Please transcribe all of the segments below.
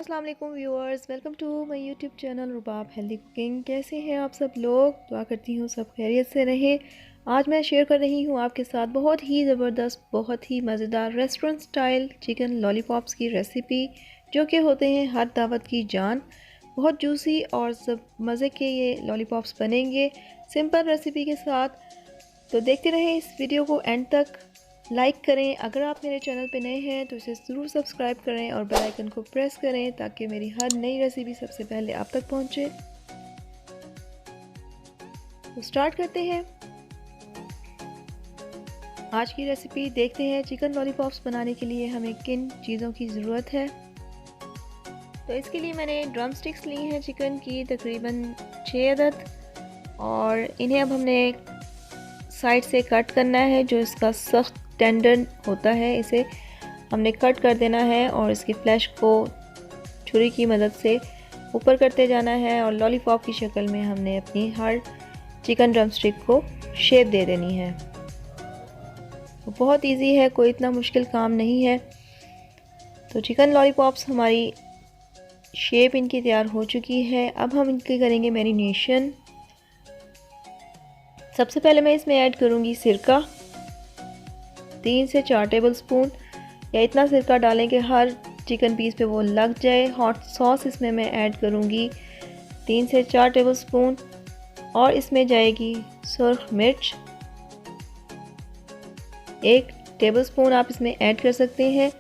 अस्सलाम वालेकुम viewers, welcome to my YouTube channel Rubab healthy cooking. कैसे हैं आप सब लोग? दुआ करती हूँ सब खैरियत से रहें। आज मैं शेयर कर रही हूँ आपके साथ बहुत ही ज़बरदस्त, बहुत ही मज़ेदार रेस्टोरेंट स्टाइल चिकन लॉलीपॉप्स की रेसिपी, जो कि होते हैं हर दावत की जान। बहुत जूसी और सब मज़े के ये लॉलीपॉप्स बनेंगे सिंपल रेसिपी के साथ। तो देखते रहें इस वीडियो को एंड तक। लाइक करें, अगर आप मेरे चैनल पे नए हैं तो इसे ज़रूर सब्सक्राइब करें और बेल आइकन को प्रेस करें ताकि मेरी हर नई रेसिपी सबसे पहले आप तक पहुंचे। तो स्टार्ट करते हैं आज की रेसिपी। देखते हैं चिकन लॉलीपॉप्स बनाने के लिए हमें किन चीज़ों की ज़रूरत है। तो इसके लिए मैंने ड्रम स्टिक्स ली हैं चिकन की, तकरीबन 6 अदद, और इन्हें अब हमने साइड से कट करना है। जो इसका सख्त टेंडर होता है इसे हमने कट कर देना है और इसकी फ्लैश को छुरी की मदद से ऊपर करते जाना है और लॉलीपॉप की शक्ल में हमने अपनी हर चिकन ड्रम स्टिक को शेप दे देनी है। तो बहुत इजी है, कोई इतना मुश्किल काम नहीं है। तो चिकन लॉलीपॉप्स हमारी शेप इनकी तैयार हो चुकी है। अब हम इनकी करेंगे मैरिनेशन। सबसे पहले मैं इसमें ऐड करूँगी सिरका, 3 से 4 टेबलस्पून, या इतना सिरका डालें कि हर चिकन पीस पे वो लग जाए। हॉट सॉस इसमें मैं ऐड करूँगी 3 से 4 टेबलस्पून, और इसमें जाएगी सुर्ख मिर्च 1 टेबलस्पून, आप इसमें ऐड कर सकते हैं।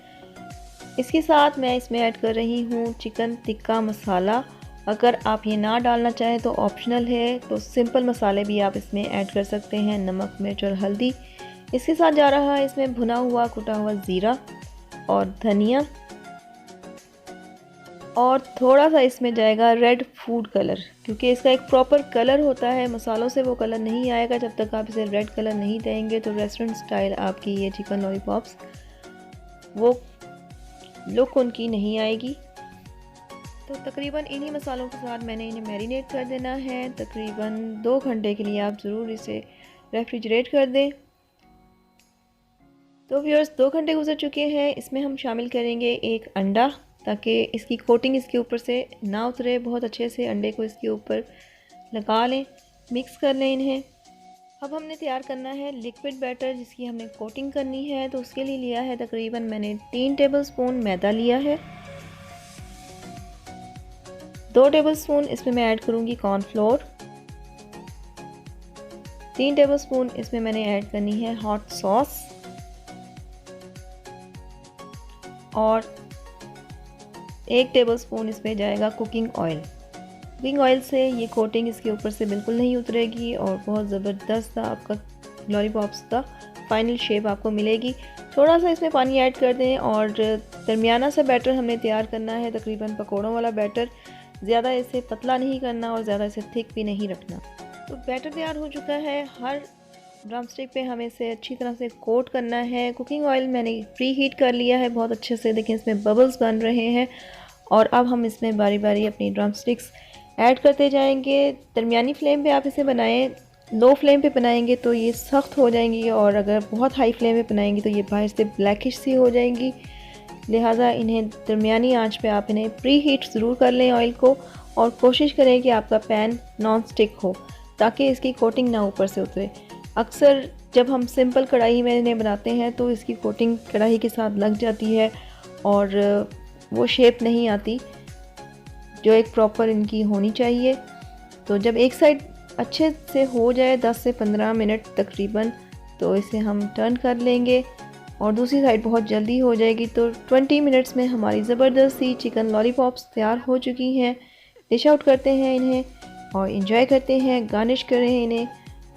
इसके साथ मैं इसमें ऐड कर रही हूँ चिकन टिक्का मसाला। अगर आप ये ना डालना चाहें तो ऑप्शनल है, तो सिंपल मसाले भी आप इसमें ऐड कर सकते हैं, नमक, मिर्च और हल्दी। इसके साथ जा रहा है इसमें भुना हुआ कुटा हुआ ज़ीरा और धनिया, और थोड़ा सा इसमें जाएगा रेड फूड कलर, क्योंकि इसका एक प्रॉपर कलर होता है। मसालों से वो कलर नहीं आएगा जब तक आप इसे रेड कलर नहीं देंगे, तो रेस्टोरेंट स्टाइल आपकी ये चिकन लॉलीपॉप्स वो लुक उनकी नहीं आएगी। तो तकरीबन इन्हीं मसालों के साथ मैंने इन्हें मैरिनेट कर देना है। तकरीबन 2 घंटे के लिए आप ज़रूर इसे रेफ्रिजरेट कर दें। तो व्यूअर्स, 2 घंटे गुजर चुके हैं। इसमें हम शामिल करेंगे 1 अंडा, ताकि इसकी कोटिंग इसके ऊपर से ना उतरे। बहुत अच्छे से अंडे को इसके ऊपर लगा लें, मिक्स कर लें इन्हें। अब हमने तैयार करना है लिक्विड बैटर, जिसकी हमने कोटिंग करनी है। तो उसके लिए लिया है तकरीबन मैंने 3 टेबलस्पून मैदा लिया है। 2 टेबलस्पून इसमें मैं ऐड करूँगी कॉर्नफ्लोर। 3 टेबलस्पून इसमें मैंने ऐड करनी है हॉट सॉस, और 1 टेबलस्पून इसमें जाएगा कुकिंग ऑयल। कुकिंग ऑयल से ये कोटिंग इसके ऊपर से बिल्कुल नहीं उतरेगी और बहुत ज़बरदस्त आपका लॉलीपॉप्स का फाइनल शेप आपको मिलेगी। थोड़ा सा इसमें पानी ऐड कर दें और दरमियाना सा बैटर हमने तैयार करना है, तकरीबन पकौड़ों वाला बैटर। ज़्यादा इसे पतला नहीं करना और ज़्यादा इसे थिक भी नहीं रखना। तो बैटर तैयार हो चुका है। हर ड्रम स्टिक पे हमें इसे अच्छी तरह से कोट करना है। कुकिंग ऑयल मैंने प्री हीट कर लिया है बहुत अच्छे से। देखिए इसमें बबल्स बन रहे हैं, और अब हम इसमें बारी बारी अपनी ड्रम स्टिक्स ऐड करते जाएंगे। दरमियानी फ्लेम पे आप इसे बनाएं, लो फ्लेम पे बनाएंगे तो ये सख्त हो जाएंगी, और अगर बहुत हाई फ्लेम पे बनाएंगे तो ये बाहर से ब्लैकिश सी हो जाएंगी। लिहाजा इन्हें दरमियानी आंच पे आप इन्हें प्री हीट ज़रूर कर लें ऑयल को, और कोशिश करें कि आपका पैन नॉन स्टिक हो ताकि इसकी कोटिंग ना ऊपर से उतरे। अक्सर जब हम सिंपल कढ़ाई में इन्हें बनाते हैं तो इसकी कोटिंग कढ़ाई के साथ लग जाती है और वो शेप नहीं आती जो एक प्रॉपर इनकी होनी चाहिए। तो जब एक साइड अच्छे से हो जाए 10 से 15 मिनट तकरीबन, तो इसे हम टर्न कर लेंगे और दूसरी साइड बहुत जल्दी हो जाएगी। तो 20 मिनट्स में हमारी ज़बरदस्त सी चिकन लॉलीपॉप्स तैयार हो चुकी हैं। डिश आउट करते हैं इन्हें और इन्जॉय करते हैं। गार्निश करें इन्हें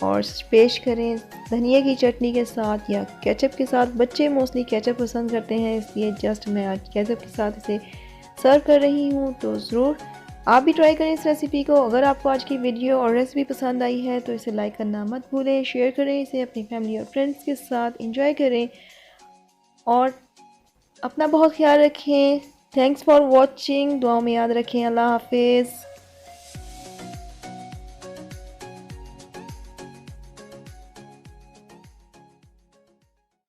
और पेश करें धनिया की चटनी के साथ या केचप के साथ। बच्चे मोस्टली केचप पसंद करते हैं, इसलिए जस्ट मैं आज केचप के साथ इसे सर्व कर रही हूँ। तो ज़रूर आप भी ट्राई करें इस रेसिपी को। अगर आपको आज की वीडियो और रेसिपी पसंद आई है तो इसे लाइक करना मत भूलें, शेयर करें इसे अपनी फैमिली और फ्रेंड्स के साथ। एंजॉय करें और अपना बहुत ख्याल रखें। Thanks for watching. दुआ में याद रखें। अल्लाह हाफिज़।